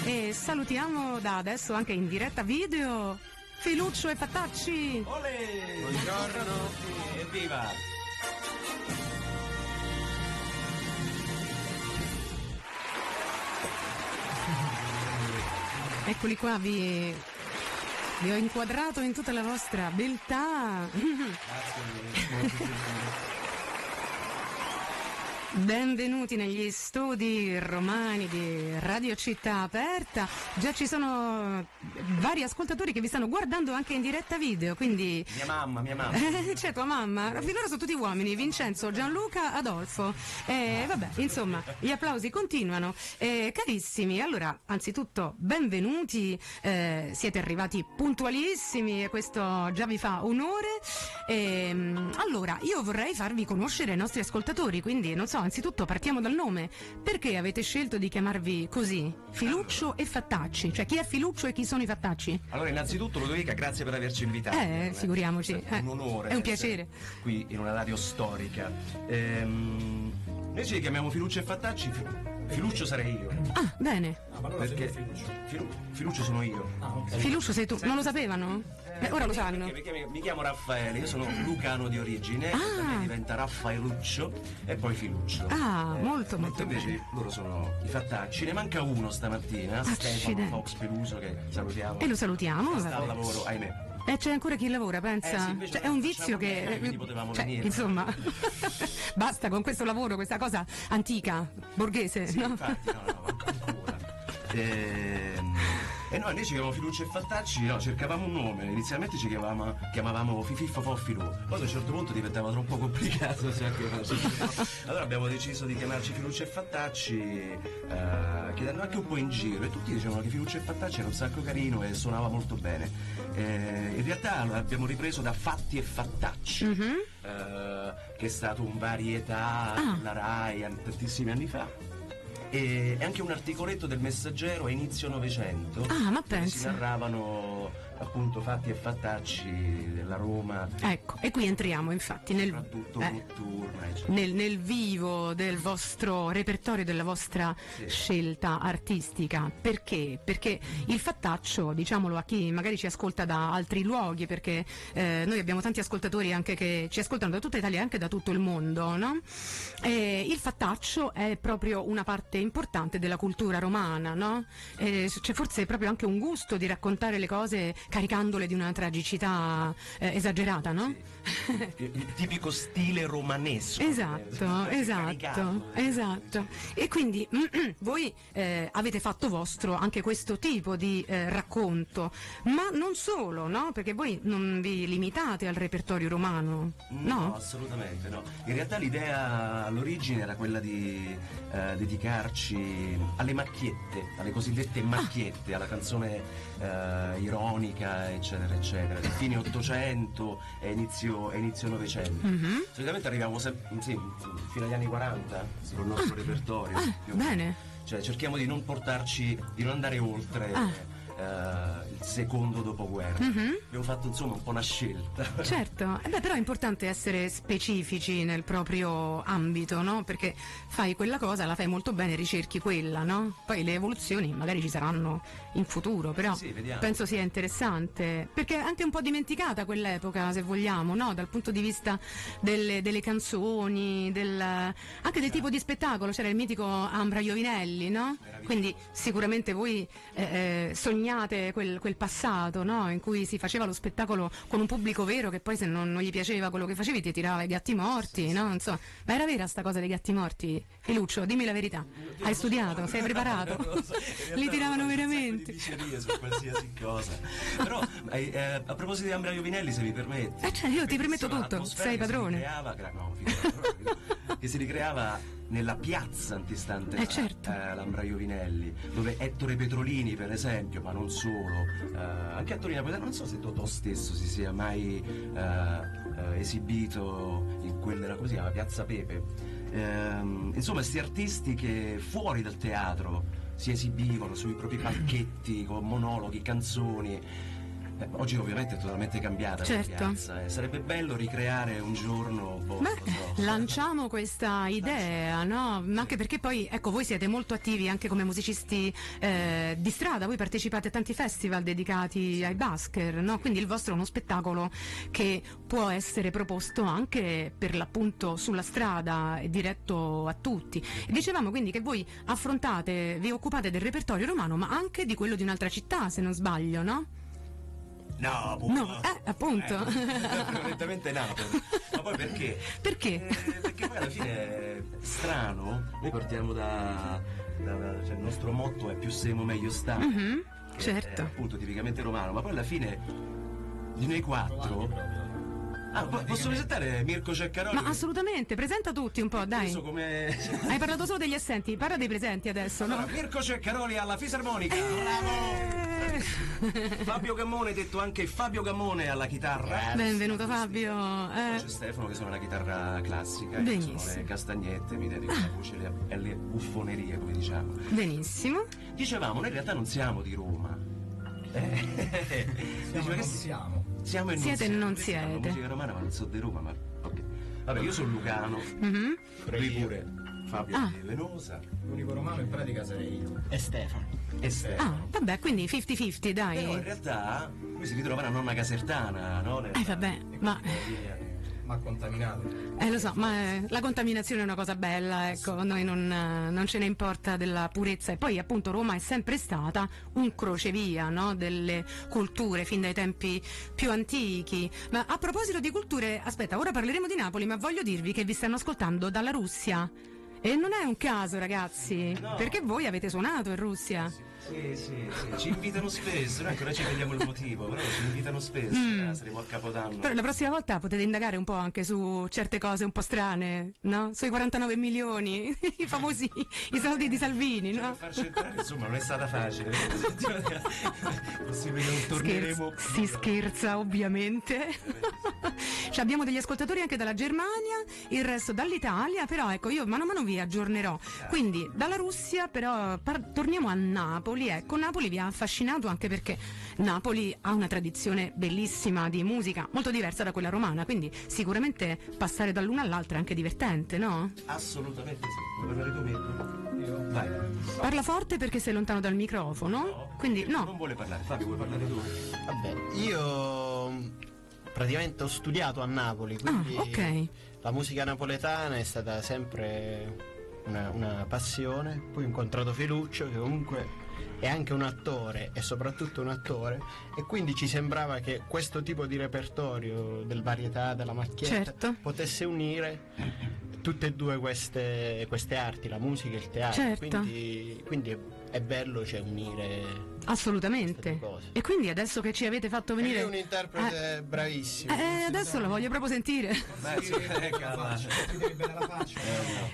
E salutiamo da adesso anche in diretta video Filuccio e Fattacci. Olè! Buongiorno! Evviva! Eccoli qua, vi ho inquadrato in tutta la vostra beltà. Benvenuti negli studi romani di Radio Città Aperta. Già ci sono vari ascoltatori che vi stanno guardando anche in diretta video, quindi... Mia mamma. C'è tua mamma. Finora sono tutti uomini, Vincenzo, Gianluca, Adolfo. Vabbè, insomma, gli applausi continuano. Carissimi, allora, anzitutto, benvenuti. Siete arrivati puntualissimi e questo già vi fa onore. Allora, io vorrei farvi conoscere i nostri ascoltatori, quindi, non so, anzitutto partiamo dal nome. Perché avete scelto di chiamarvi così? Filuccio e Fattacci. Cioè, chi è Filuccio e chi sono i Fattacci? Allora, innanzitutto, Ludovica, grazie per averci invitato. Figuriamoci. È un onore. È un piacere. Qui in una radio storica. Noi ci chiamiamo Filuccio e Fattacci. Filuccio sarei io. Ah, bene. Ma allora Perché Filuccio sono io. okay. Filuccio sei tu. Non lo sapevano? Ora lo sanno. Mi chiamo Raffaele, io sono lucano di origine, da me diventa Raffaeluccio e poi Filuccio. Molto molto invece bene. loro sono i Fattacci, ne manca uno stamattina, Stefano Accidenti. Fox Peluso, che salutiamo. E lo salutiamo. Sta al lavoro, ahimè. C'è ancora chi lavora, pensa? Sì, invece Cioè, è un noi vizio facciamo che. bene, quindi potevamo venire. Insomma, basta con questo lavoro, questa cosa antica, borghese, Sì, no? infatti, no, manca ancora. E noi ci chiamavamo Filuccio e Fattacci, no, cercavamo un nome, inizialmente ci chiamavamo Fififfo Foffilo, poi a un certo punto diventava troppo complicato, allora abbiamo deciso di chiamarci Filuccio e Fattacci, chiedendo anche un po' in giro, e tutti dicevano che Filuccio e Fattacci era un sacco carino e suonava molto bene. In realtà abbiamo ripreso da Fatti e Fattacci, che è stato un varietà della Rai tantissimi anni fa. E anche un articoletto del Messaggero a inizio Novecento, ma dove pensa. si narravano appunto fatti e fattacci della Roma, Ecco, e qui entriamo infatti soprattutto notturna, eccetera. nel vivo del vostro repertorio, della vostra scelta artistica. Perché? Perché il fattaccio, diciamolo a chi magari ci ascolta da altri luoghi, perché noi abbiamo tanti ascoltatori anche che ci ascoltano da tutta Italia e anche da tutto il mondo, no? Il fattaccio è proprio una parte importante della cultura romana, no? C'è forse proprio anche un gusto di raccontare le cose caricandole di una tragicità esagerata, no? Sì. Il tipico stile romanesco. Esatto. Caricato. E quindi voi avete fatto vostro anche questo tipo di racconto, ma non solo, no? Perché voi non vi limitate al repertorio romano, no? Assolutamente no. In realtà l'idea all'origine era quella di dedicarci alle macchiette, alle cosiddette macchiette, alla canzone ironica, eccetera, eccetera, di fine 800 e inizio 900. Solitamente arriviamo fino agli anni 40 sul nostro repertorio. Bene. Cioè cerchiamo di non portarci, di non andare oltre il secondo dopoguerra. Abbiamo fatto insomma un po' una scelta. Certo, però è importante essere specifici nel proprio ambito, no? Perché fai quella cosa, la fai molto bene, ricerchi quella, no? Poi le evoluzioni magari ci saranno in futuro, però Sì, vediamo. penso sia interessante, perché è anche un po' dimenticata quell'epoca, se vogliamo, no? Dal punto di vista delle canzoni, anche del tipo di spettacolo. C'era il mitico Ambra Iovinelli, no? Quindi sicuramente voi sognate quel passato, no? In cui si faceva lo spettacolo con un pubblico vero, che poi se non gli piaceva quello che facevi ti tirava i gatti morti, no? Insomma, ma era vera sta cosa dei gatti morti? Filuccio, dimmi la verità. Hai studiato? Sei preparato? Non lo so, Li tiravano veramente. Di su qualsiasi cosa. Però a proposito di Ambra Iovinelli, se mi permetti, Cioè, io ti permetto tutto, l'atmosfera sei che si padrone. che si ricreava nella piazza antistante certo. l'Ambra Iovinelli, dove Ettore Petrolini per esempio, ma non solo, anche a Torino, non so se Totò stesso si sia mai esibito in quella, come si chiama, Piazza Pepe. Insomma, questi artisti che fuori dal teatro si esibivano sui propri palchetti con monologhi, canzoni. Oggi ovviamente è totalmente cambiata Certo. la piazza, sarebbe bello ricreare un giorno lanciamo questa idea, no? Anche perché poi, ecco, voi siete molto attivi anche come musicisti di strada, voi partecipate a tanti festival dedicati ai busker, no? Quindi il vostro è uno spettacolo che può essere proposto anche per l'appunto sulla strada e diretto a tutti. E dicevamo quindi che voi vi occupate del repertorio romano, ma anche di quello di un'altra città, se non sbaglio, no? No, appunto. Prevalentemente Napoli. Ma poi perché? Perché? Perché poi alla fine è strano, noi partiamo cioè il nostro motto è più semo meglio sta. Certo. È appunto tipicamente romano, ma poi alla fine di noi quattro. Posso presentare Mirko Ceccaroli? Ma assolutamente, presenta tutti un po', dai. Come... Hai parlato solo degli assenti, parla dei presenti adesso, no? Allora, Mirko Ceccaroli alla fisarmonica. Fabio Gammone, detto anche Fabio Gammone alla chitarra. Benvenuto Fabio. Poi c'è Stefano che suona la chitarra classica. Benissimo. Sono le castagnette, mi dedico alla voce e alle buffonerie, come diciamo. Benissimo. Dicevamo, noi in realtà non siamo di Roma. Siamo e non Siete e siamo. non La siete. musica romana, ma non so di Roma, ma ok. Vabbè, io sono lucano, lui pure. Fabio è di Venosa. L'unico romano in pratica sarei io. E Stefano. E Stefano. Vabbè, quindi 50-50, dai. Però in realtà lui si ritrova una nonna casertana, no? Vabbè, ma contaminato. lo so, ma la contaminazione è una cosa bella, ecco, a noi non ce ne importa della purezza. E poi appunto Roma è sempre stata un crocevia, no? Delle culture fin dai tempi più antichi. Ma a proposito di culture, aspetta, ora parleremo di Napoli, ma voglio dirvi che vi stanno ascoltando dalla Russia. E non è un caso, ragazzi, perché voi avete suonato in Russia. Sì, ci invitano spesso, noi ancora ci vediamo il motivo, però ci invitano spesso, saremo al Capodanno. Però la prossima volta potete indagare un po' anche su certe cose un po' strane, no? Sui 49 milioni, i famosi, i soldi di Salvini, no? Per farci entrare, insomma, non è stata facile. Possibile che non torneremo. Si scherza, ovviamente. Abbiamo degli ascoltatori anche dalla Germania, il resto dall'Italia, però ecco, io mano a mano vi aggiornerò. Quindi dalla Russia, però torniamo a Napoli. Ecco, Napoli vi ha affascinato anche perché Napoli ha una tradizione bellissima di musica, molto diversa da quella romana, quindi sicuramente passare dall'una all'altra è anche divertente, no? Assolutamente sì. Vuoi parlare tu, Mirko? Vai. Parla forte perché sei lontano dal microfono, quindi no. Non vuole parlare. Fabio, vuoi parlare tu? Vabbè, io praticamente ho studiato a Napoli, quindi ok. la musica napoletana è stata sempre una passione. Poi ho incontrato Feluccio, che comunque è anche un attore e soprattutto un attore, e quindi ci sembrava che questo tipo di repertorio del varietà, della macchietta, Certo. potesse unire tutte e due queste arti, la musica e il teatro. Certo. Quindi è bello, cioè, unire Assolutamente. queste due cose. E quindi adesso che ci avete fatto venire... È un interprete bravissimo. adesso lo voglio proprio sentire.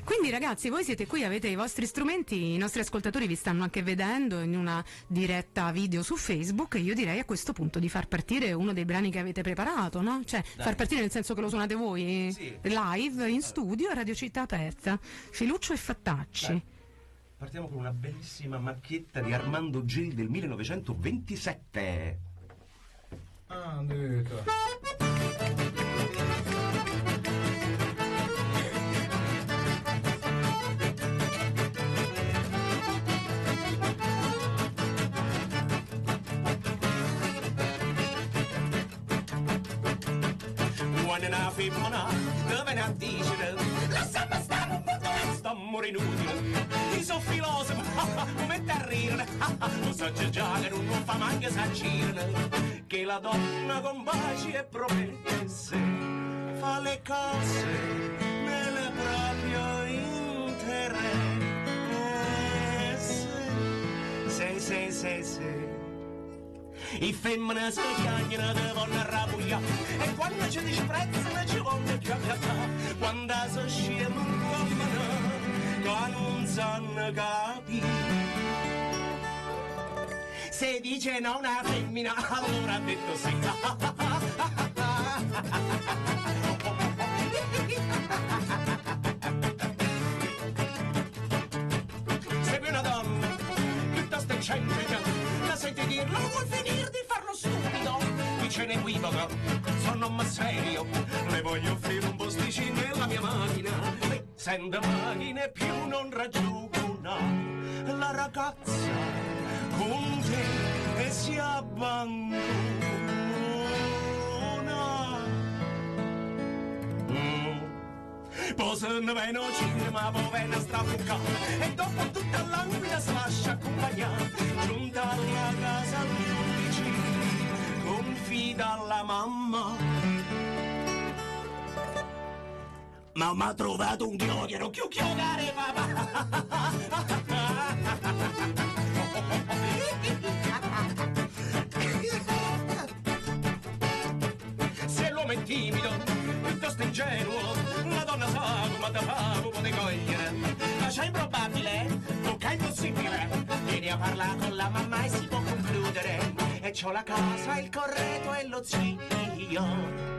Quindi ragazzi, voi siete qui, avete i vostri strumenti, i nostri ascoltatori vi stanno anche vedendo in una diretta video su Facebook, e io direi a questo punto di far partire uno dei brani che avete preparato, no? Cioè, far partire nel senso che lo suonate voi live in studio a Radio Città Aperta. Feluccio e Fattacci. Dai. Partiamo con una bellissima macchietta di Armando Gil del 1927. Ah, detto. Quando una femmina deve ne dire lasciami stare un po', sto morendo inutile. Io sono filosofo, mi metto a ridere. Non so già che non fa manco saggire, che la donna con baci e promesse fa le cose nelle proprie interesse. Sì. I femmine si chiamano devono rabugliare, e quando ci disprezzano ci vogliono capire. Quando si scema un uomo che non sanno capire, se dice no una femmina allora ha detto sì. Segui una donna piuttosto eccentrica, la senti dirlo, non vuol finire di farlo stupido, c'è un equivoco, sono un serio, le voglio offrire un posticino nella mia macchina, senza macchine più non raggiungo la ragazza con te e si abbandona. Poi se ne viene al cinema, poi viene a strafuccare e dopo tutta l'anguida si lascia accompagnare. Giuntati a casa agli 11, confida alla mamma. Mamma ha trovato un chiocchiero, chiocchiare papà. Se l'uomo è timido, piuttosto ingenuo, la donna sa come da fare, può cogliere. Ma c'è improbabile, tocca impossibile. Vieni a parlare con la mamma e si può concludere. E c'ho la casa, il corredo e lo zio.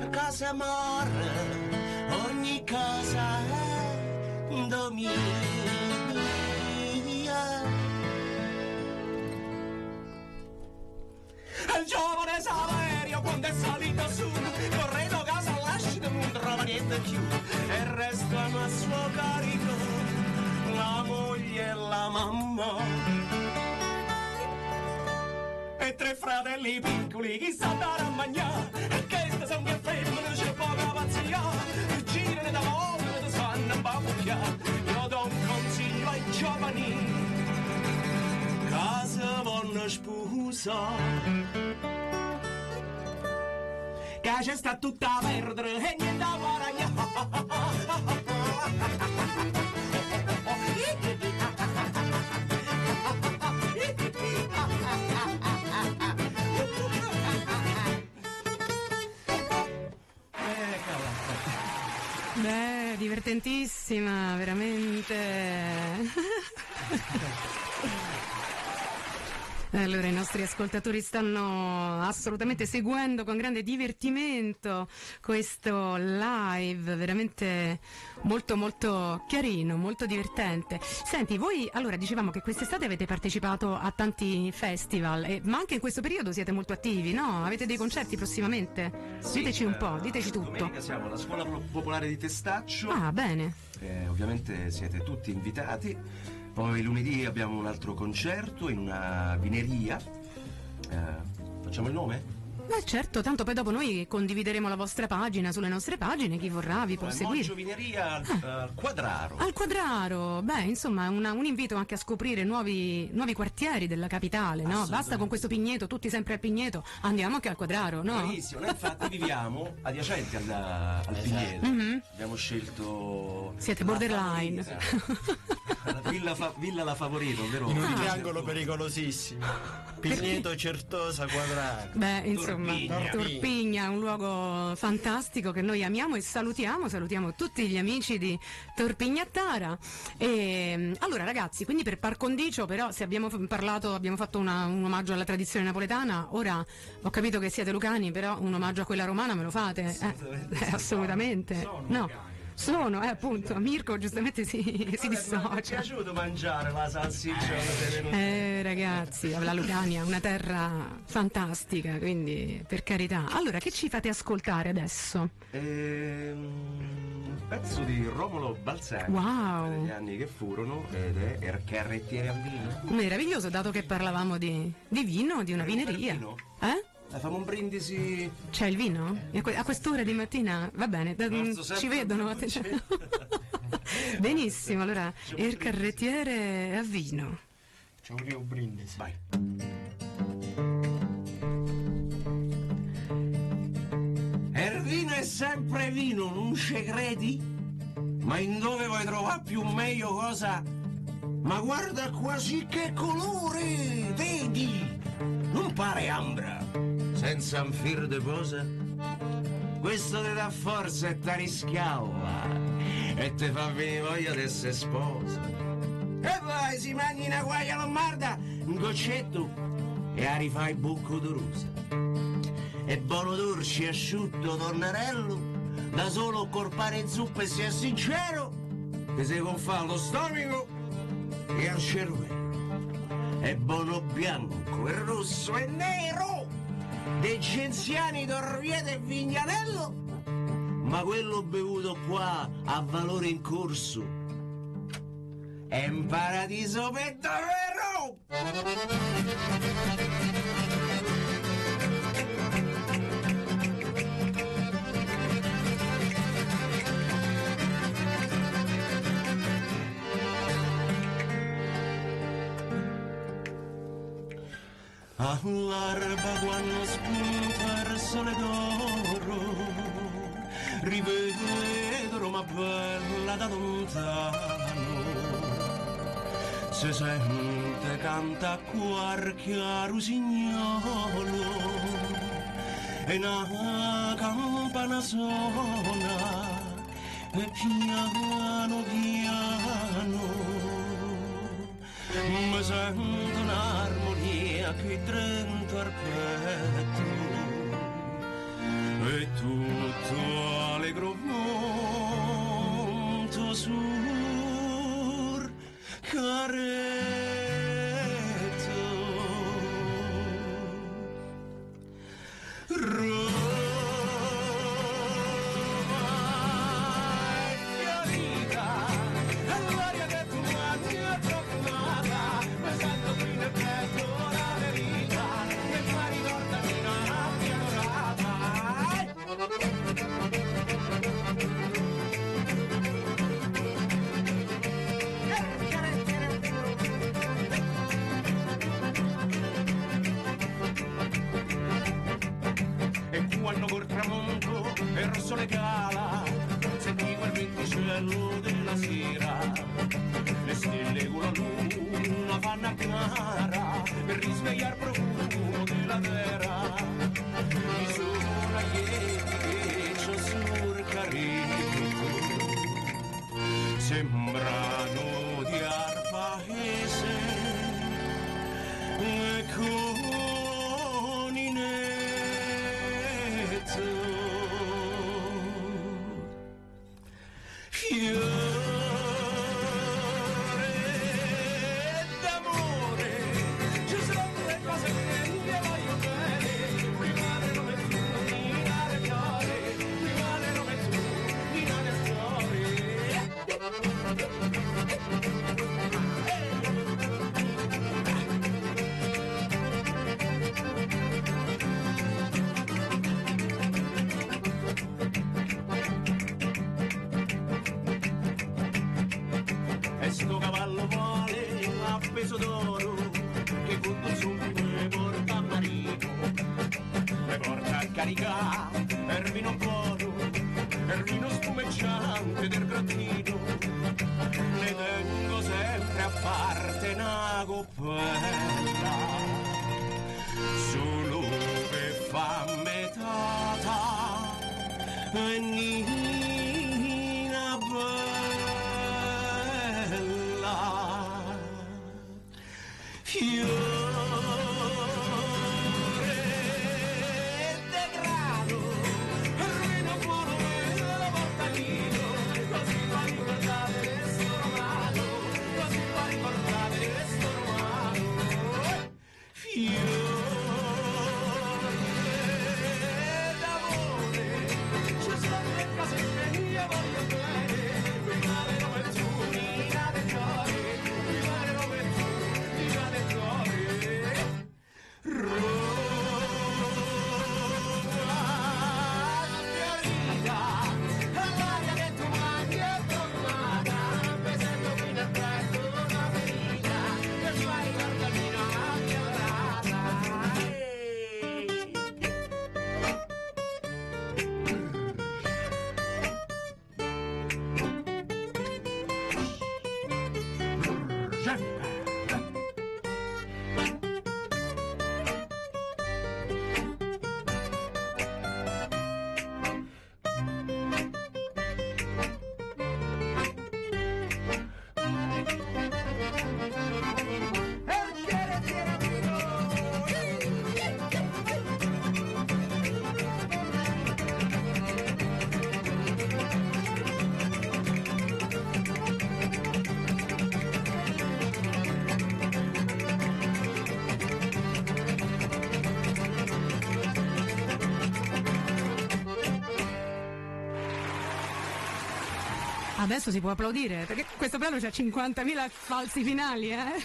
Casa amore, ogni cosa è dominio. Il giovane Saverio quando è salito su, corredo casa lasciate non trova niente più, e restano a suo carico la moglie e la mamma e 3 fratelli piccoli chi sa andare a mangiare, e queste sono che femmine c'è poca pazzia, girano da volte sanno babbucchiare. Io do un consiglio ai giovani, casa vanno sposa, che c'è sta tutta a perdere e niente da guadagnare. Beh, divertentissima, veramente. Allora, i nostri ascoltatori stanno assolutamente seguendo con grande divertimento questo live, veramente molto molto carino, molto divertente. Senti, voi allora dicevamo che quest'estate avete partecipato a tanti festival, ma anche in questo periodo siete molto attivi, no? Avete dei concerti prossimamente? Sì, diteci un po', diteci tutto. Domenica siamo alla Scuola Popolare di Testaccio. Ah, bene. Ovviamente siete tutti invitati. Poi lunedì abbiamo un altro concerto in una vineria. Facciamo il nome? Beh, certo, tanto poi dopo noi condivideremo la vostra pagina sulle nostre pagine, chi vorrà vi può seguire. Moggio Vineria al Quadraro. Al Quadraro, beh, insomma, un invito anche a scoprire nuovi quartieri della capitale, no? Basta con questo Pigneto, tutti sempre al Pigneto, andiamo anche al Quadraro, no? Bravissimo, noi infatti viviamo adiacenti al Pigneto. Abbiamo scelto. Siete borderline. Villa La Favorita, ovvero in un triangolo pericolosissimo. Pigneto, Certosa, Quadraro. Beh, insomma, Torpigna, un luogo fantastico che noi amiamo e salutiamo tutti gli amici di Torpignattara. E allora ragazzi, quindi per par condicio, però se abbiamo fatto un omaggio alla tradizione napoletana, ora ho capito che siete lucani, però un omaggio a quella romana me lo fate? Assolutamente. No. Sono, appunto, Mirko giustamente si dissocia. Mi è piaciuto mangiare la salsiccia. Ragazzi, la Lucania è una terra fantastica, quindi per carità. Allora, che ci fate ascoltare adesso? Un pezzo di Romolo Balzani. Wow! Degli anni che furono, ed è Carrettiere al vino. Meraviglioso, dato che parlavamo di vino, di una vineria. Famo un brindisi. C'è il vino? A quest'ora di mattina? Va bene, ci vedono. Benissimo, allora, il carrettiere a vino. C'è un rio brindisi. Vai. Il vino è sempre vino, non ci credi? Ma in dove vuoi trovare più meglio cosa? Ma guarda quasi che colore, vedi? Non pare ambra, senza un fir de posa. Questo ti dà forza e ti rischiava e ti fa venire voglia di essere sposa. E vai, si mangi una guaglia lombarda, un goccetto e la rifai bucco d'urusa. E buono dolce, asciutto, tornarello, da solo corpare in zuppa e sia sincero, che si confà lo stomaco e al cervello. È buono bianco, e rosso, e nero, dei Genziani d'Orvieto e Vignanello, ma quello bevuto qua ha valore in corso. È un paradiso per davvero! All'alba quando spunta il sole d'oro, rivedo Roma bella da lontano, si sente canta qualche rusignolo e una campana suona e piano piano mi sento un'armonia che dentro al petto e tutto allegro monto sul carretto. Quando col tramonto e il sole cala, senti quel venticello della sera, le stelle con la luna fanno a cara per risvegliare il profumo della terra. Mi sono lieti che c'ho sul carretto, sembrano di al paese e con i fiore d'amore, ci sono due cose che mi voglio bene, prima le nome tu, prima le fiore, prima le nome tu, prima le fiore. Sto cavallo vuole appeso d'oro che conduce un me porta a marito, me porta a caricare il vino buono, il vino spumeggiante del grattino, ne tengo sempre a parte una coppella solo per fa metà e nina fiore degrado, ruino buono e la porta lino, così fa ricordare questo romano, così fa ricordare questo romano. Fiore d'amore, ci sono le cose che io voglio bene, prima le nome tu, prima le fiore, prima le nome tu, prima le fiore. Adesso si può applaudire, perché questo brano c'ha 50.000 falsi finali, eh?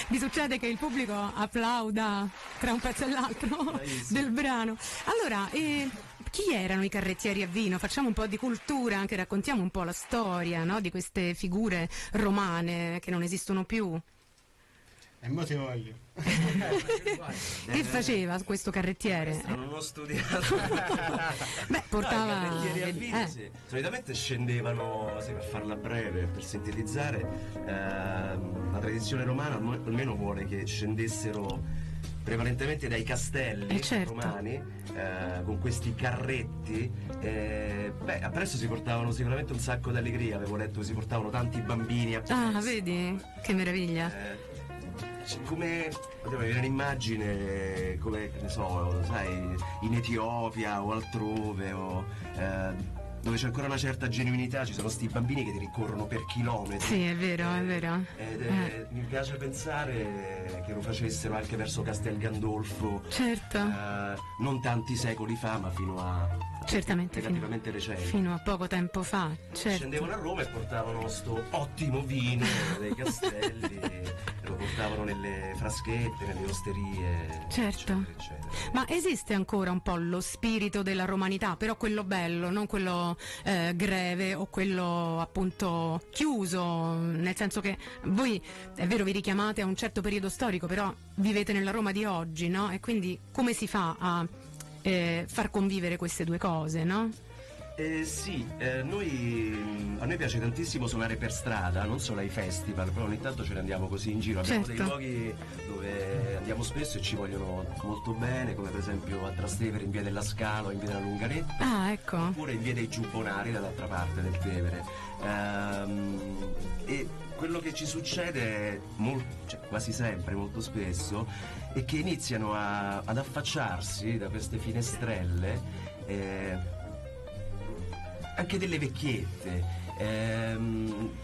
Vi succede che il pubblico applauda tra un pezzo e l'altro del brano. Allora, chi erano i carrettieri a vino? Facciamo un po' di cultura, anche raccontiamo un po' la storia, no? Di queste figure romane che non esistono più. E mo ti voglio. Che faceva questo carrettiere? Non ho studiato. Beh, portava... I carrettieri a vino, sì. Solitamente scendevano, sì, per farla breve, per sintetizzare, la tradizione romana almeno vuole che scendessero prevalentemente dai castelli certo. romani, con questi carretti. Appresso si portavano sicuramente un sacco d'allegria, avevo letto che si portavano tanti bambini a Ah, vedi? Che meraviglia. Come poteva avere un'immagine, come, che ne so, sai, in Etiopia o altrove, dove c'è ancora una certa genuinità, ci sono sti bambini che ti ricorrono per chilometri. Sì, è vero, è vero. Mi piace pensare che lo facessero anche verso Castel Gandolfo. Certo. Non tanti secoli fa, ma fino a... Certamente, relativamente recente. Fino a poco tempo fa, certo. Scendevano a Roma e portavano sto ottimo vino dei castelli, lo portavano nelle fraschette, nelle osterie. Certo. Eccetera, eccetera. Ma esiste ancora un po' lo spirito della romanità, però quello bello, non quello greve o quello appunto chiuso, nel senso che voi, è vero, vi richiamate a un certo periodo storico, però vivete nella Roma di oggi, no? E quindi come si fa a far convivere queste due cose, no? Sì, a noi piace tantissimo suonare per strada, non solo ai festival, però ogni tanto ce ne andiamo così in giro. Abbiamo certo. dei luoghi dove andiamo spesso e ci vogliono molto bene, come per esempio a Trastevere in via della Scala o in via della Lungaretta. Ah, ecco. Oppure in via dei Giubbonari dall'altra parte del Tevere. E quello che ci succede quasi sempre, molto spesso, è che iniziano ad affacciarsi da queste finestrelle anche delle vecchiette,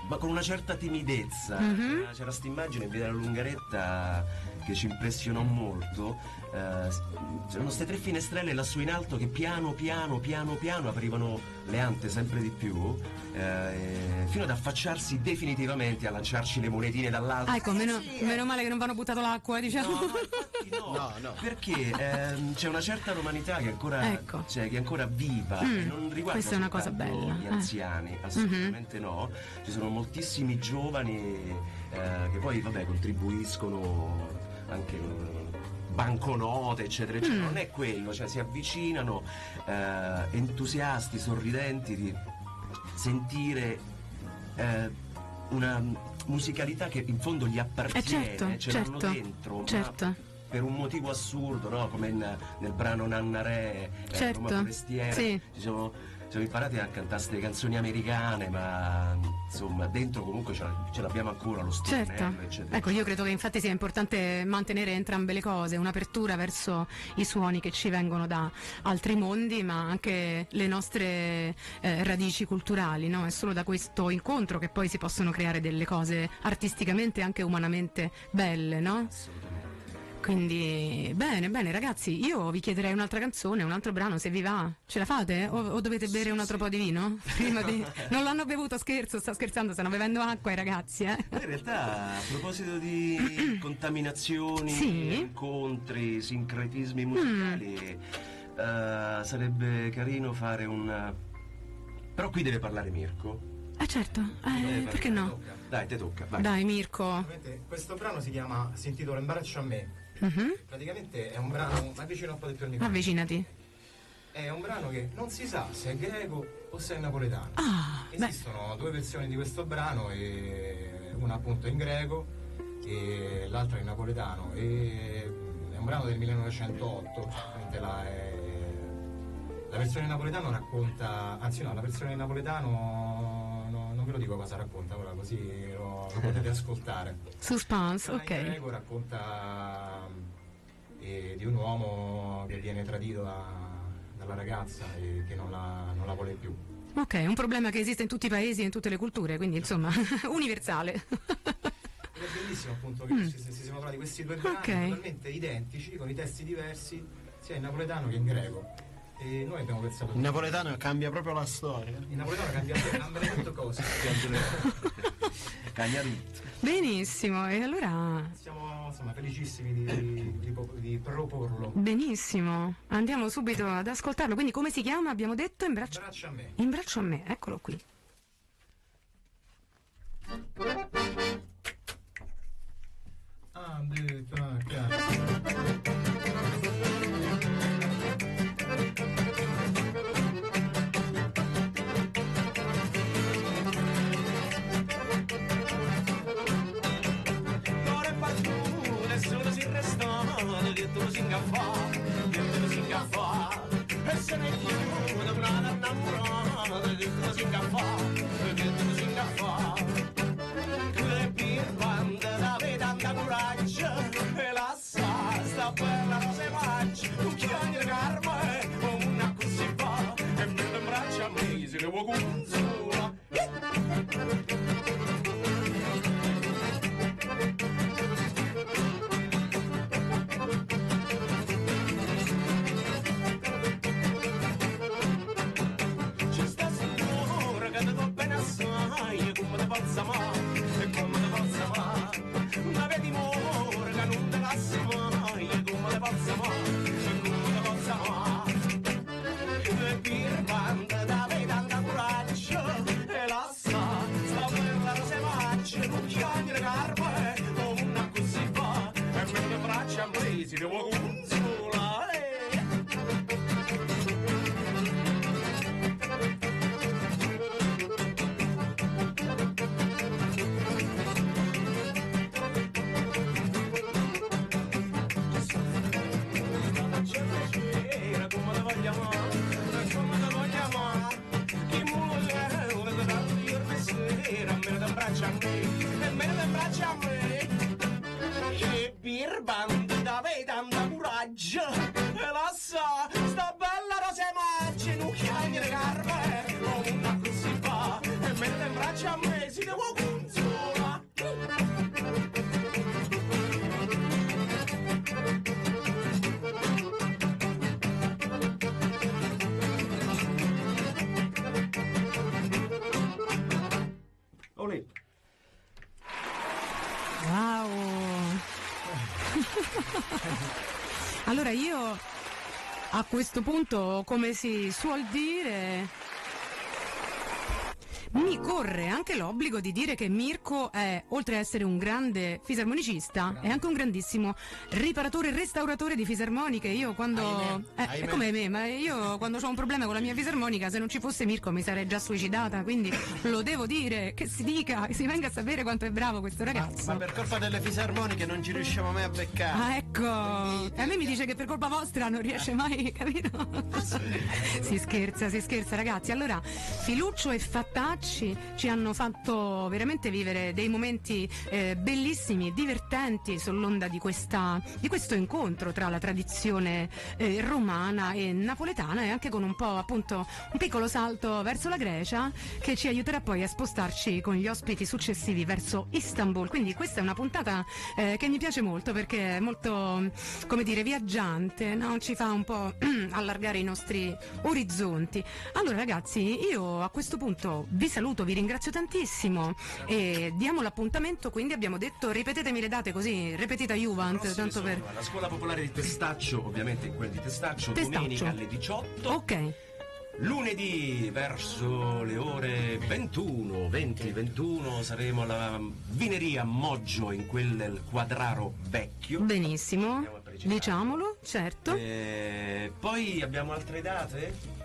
ma con una certa timidezza. C'era questa immagine in via della Lungaretta che ci impressionò molto. C'erano queste 3 finestrelle lassù in alto che piano piano aprivano le ante sempre di più, fino ad affacciarsi definitivamente, a lanciarci le monetine dall'alto. Ah, ecco, meno male che non vanno buttato l'acqua, diciamo. No, infatti no. Perché c'è una certa romanità che ancora, ecco. che è ancora viva, e non riguarda questa è una cosa soltanto bella. gli anziani, assolutamente no. Ci sono moltissimi giovani che poi contribuiscono anche banconote, eccetera, eccetera. Non è quello, cioè si avvicinano entusiasti, sorridenti di sentire una musicalità che in fondo gli appartiene, ce l'hanno dentro, certo. ma per un motivo assurdo, no? Come nel brano Nannarè, certo. Roma Forestiera, sì. siamo imparati a cantare queste canzoni americane, ma insomma dentro comunque ce l'abbiamo ancora lo stornello, certo. eccetera. Ecco, io credo che infatti sia importante mantenere entrambe le cose, un'apertura verso i suoni che ci vengono da altri mondi, ma anche le nostre radici culturali, no? È solo da questo incontro che poi si possono creare delle cose artisticamente e anche umanamente belle, no? Quindi bene ragazzi, io vi chiederei un'altra canzone, un altro brano, se vi va. Ce la fate? O dovete bere un altro po' di vino? Non l'hanno bevuto, scherzo, sto scherzando, stanno bevendo acqua i ragazzi, In realtà, a proposito di contaminazioni, sì. incontri, sincretismi musicali, sarebbe carino fare però qui deve parlare Mirko. Certo, perché no? Dai, te tocca, vai. Dai Mirko. Questo brano si intitola Imbraccia a me. Praticamente è un brano, avvicina un po' di più al microfono. Avvicinati. È un brano che non si sa se è greco o se è napoletano. Esistono 2 versioni di questo brano, una appunto in greco e l'altra in napoletano. È un brano del 1908, la versione in napoletano racconta, la versione in napoletano non ve lo dico cosa racconta, ora così lo potete ascoltare. Suspense, ok. In greco racconta di un uomo che viene tradito dalla ragazza e che non la vuole più. Ok, un problema che esiste in tutti i paesi e in tutte le culture, quindi insomma universale. Ed è bellissimo appunto che si siano trovati questi 2 brani totalmente identici, con i testi diversi, sia in napoletano che in greco. e noi abbiamo pensato Il napoletano cambia proprio la storia. il napoletano cambia tutte cose. Cagna tutto. Benissimo, e allora Siamo insomma felicissimi di proporlo. benissimo, andiamo subito ad ascoltarlo. Quindi come si chiama? Abbiamo detto In braccio Braccia a me. a me, eccolo qui. Ah, chiaro. Ora è battuto, nessuno si resta, che tu lo si ingaffa, che tu lo si ingaffa. E se ne chiude una innamorata, che tu lo si ingaffa, che tu lo si ingaffa. Le birbande da tanta coraggio, e la sta bella rosa e maccia, un chiogno di carme, una così fa, e me le braccia a me, se le vuoi consola. C'è sta signora che ti va bene assai, come ti pazza mai, e come ti pazza mai. Ma vedi more che non ti passa mai, e come ti pazza mai, e come ti pazza mai. Le birbande da tanta coraggio, e la sta bella rosa e maccia, non chiagno di carme, come una così fa, e me le braccia a me si devo consolare. Come la vogliamo, come la vogliamo, chi muore, le dato io per sera, me ne abbraccia a me, e me ne abbraccia a me. Che birbante da tanta coraggio, e la sta bella rosa e maccia, non chiamare carme, come una così fa, e me ne abbraccia a me, si devo consola. Olè. Wow! Allora io a questo punto, come si suol dire, mi corre anche l'obbligo di dire che Mirko è, oltre a essere un grande fisarmonicista, è anche un grandissimo riparatore e restauratore di fisarmoniche. Io quando... Ahimè. come me, ma io quando ho un problema con la mia fisarmonica, se non ci fosse Mirko mi sarei già suicidata, quindi lo devo dire, che si dica, si venga a sapere quanto è bravo questo ragazzo. Ma per colpa delle fisarmoniche non ci riusciamo mai a beccare. Ah, ecco, e a me mi dice che per colpa vostra non riesce mai, capito? Si scherza ragazzi. Allora, Filuccio e Fattacci ci hanno fatto veramente vivere dei momenti bellissimi, divertenti sull'onda di questo incontro tra la tradizione romana e napoletana, e anche con un po' appunto un piccolo salto verso la Grecia, che ci aiuterà poi a spostarci con gli ospiti successivi verso Istanbul. Quindi questa è una puntata che mi piace molto, perché è molto, come dire, viaggiante, no? Ci fa un po' allargare i nostri orizzonti. Allora ragazzi, io a questo punto vi saluto, vi ringrazio tantissimo e diamo l'appuntamento. Quindi abbiamo detto, ripetetemi le date così repetita Juvent, tanto per... alla scuola popolare di Testaccio, ovviamente in quel di Testaccio, Testaccio. domenica alle 18. Ok. Lunedì verso le ore 21 saremo alla vineria Moggio, in quel del Quadraro Vecchio. Benissimo, Andiamo a precisare. diciamolo, certo. Poi abbiamo altre date?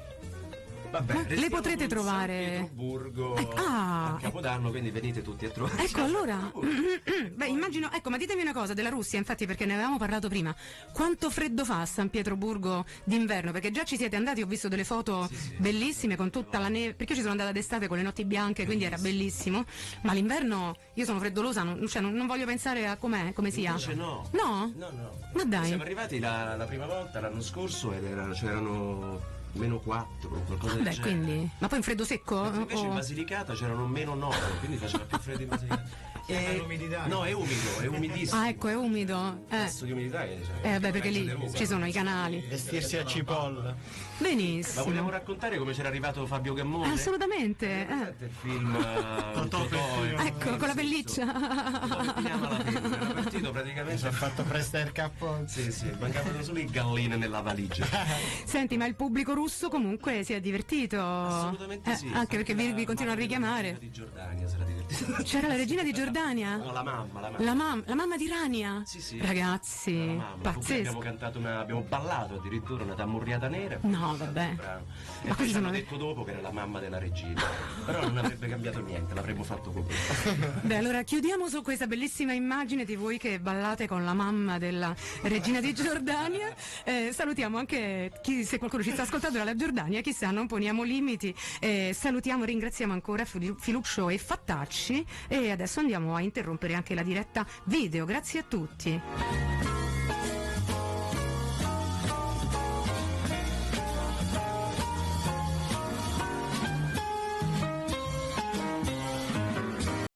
Vabbè, Le restiamo potrete con trovare- San Pietroburgo ah, a Capodanno, quindi venite tutti a trovare. Ecco, allora, beh, immagino, ecco, ma ditemi una cosa della Russia, infatti, perché ne avevamo parlato prima. Quanto freddo fa a San Pietroburgo d'inverno? Perché già ci siete andati, ho visto delle foto bellissime con tutta la neve, perché io ci sono andata d'estate con le notti bianche, quindi era bellissimo. Ma l'inverno io sono freddolosa, non voglio pensare a come sia. Invece no. No? No. Ma dai. Siamo arrivati la prima volta l'anno scorso ed c'erano meno 4, qualcosa del Beh, genere. quindi. Ma poi in freddo secco? Mentre invece in O- Basilicata c'erano meno 9, quindi faceva più freddo in Basilicata. l'umidità. No, è umido, è umidissimo. Ah, ecco, è umido. Tasso di umidità Vabbè, perché lì ci sono i canali. Vestirsi a cipolla. Ma Benissimo. vogliamo raccontare come c'era arrivato Fabio Gammone? Assolutamente. Il film Totò, Ecco, con la pelliccia. Era partito praticamente. Si è fatto prestare il cappotto. Sì, mancavano solo i galline nella valigia. Senti, ma il pubblico russo comunque si è divertito? Assolutamente sì. Anche perché vi continuano a richiamare. Di Giordania sarà divertito. C'era la regina di Giordania? No, la mamma. La mamma di Rania? Sì. Ragazzi, La mamma. Con cui pazzesco. abbiamo cantato abbiamo ballato addirittura una tammurriata nera. No, vabbè. Bravo. Ma E poi questi ci hanno sono detto dopo che era la mamma della regina. Però non avrebbe cambiato niente, l'avremmo fatto così. Beh, allora chiudiamo su questa bellissima immagine di voi che ballate con la mamma della regina di Giordania. Salutiamo anche se qualcuno ci sta ascoltando dalla Giordania, chissà, non poniamo limiti. Salutiamo, ringraziamo ancora Filuccio e Fattacci e adesso andiamo a interrompere anche la diretta video. Grazie a tutti.